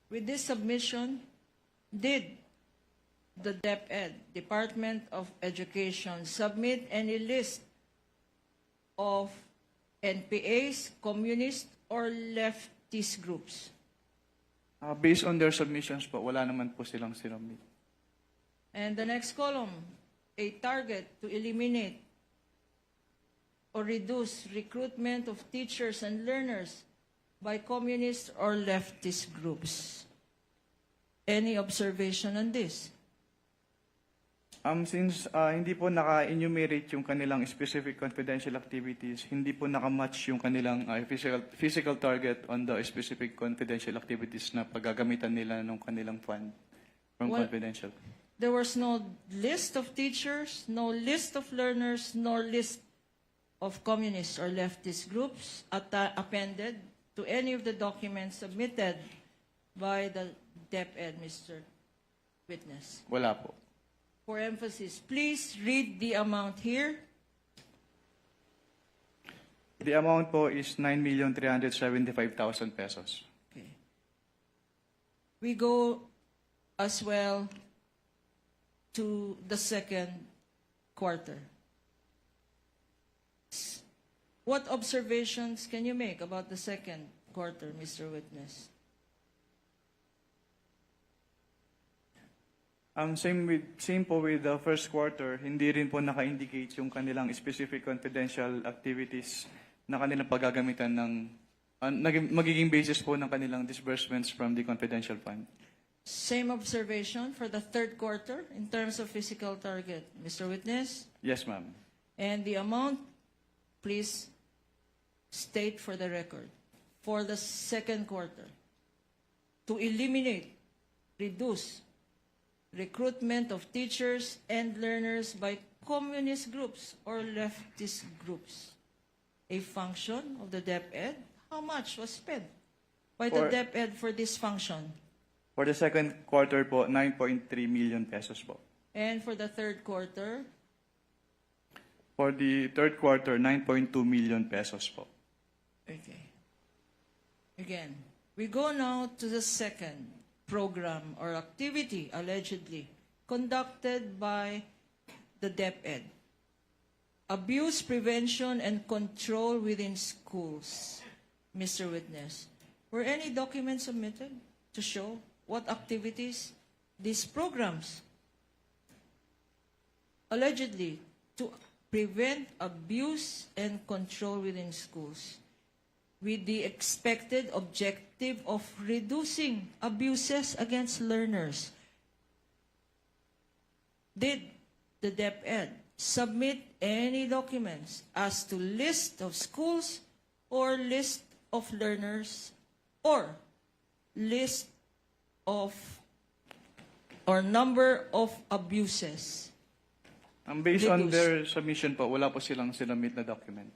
With this submission, did the DepEd, Department of Education, submit any list of NPAs, communist, or leftist groups? Based on their submissions po, wala naman po silang sinubmit. And the next column, a target to eliminate or reduce recruitment of teachers and learners by communist or leftist groups. Any observation on this? Since hindi po naka-enumerate yung kanilang specific confidential activities, hindi po nakamatch yung kanilang physical target on the specific confidential activities na paggagamitan nila ng kanilang fund from Well, confidential. There was no list of teachers, no list of learners, nor list of communist or leftist groups appended to any of the documents submitted by the DepEd, Mr. Witness. Wala po. For emphasis, please read the amount here. The amount po is 9,375,000 pesos. Okay. We go as well to the second quarter. What observations can you make about the second quarter, Mr. Witness? Same po with the first quarter, hindi rin po naka-indicate yung kanilang specific confidential activities na kanilang paggagamitan ng magiging basis po ng kanilang disbursements from the confidential fund. Same observation for the third quarter in terms of physical target, Mr. Witness? Yes, ma'am. And the amount, please state for the record, for the second quarter, to eliminate, reduce, recruitment of teachers and learners by communist groups or leftist groups. A function of the DepEd, how much was spent by the DepEd for this function? For the second quarter po, 9.3 million pesos po. And for the third quarter, For the third quarter, 9.2 million pesos po. okay. Again, we go now to the second program or activity allegedly conducted by the DepEd. Abuse prevention and control within schools. Mr. Witness, were any documents submitted to show what activities these programs allegedly to prevent abuse and control within schools with the expected objective of reducing abuses against learners? Did the DepEd submit any documents as to list of schools or list of learners or list of or number of abuses? Based on Reduce. their submission po, wala po silang sinubmit na document.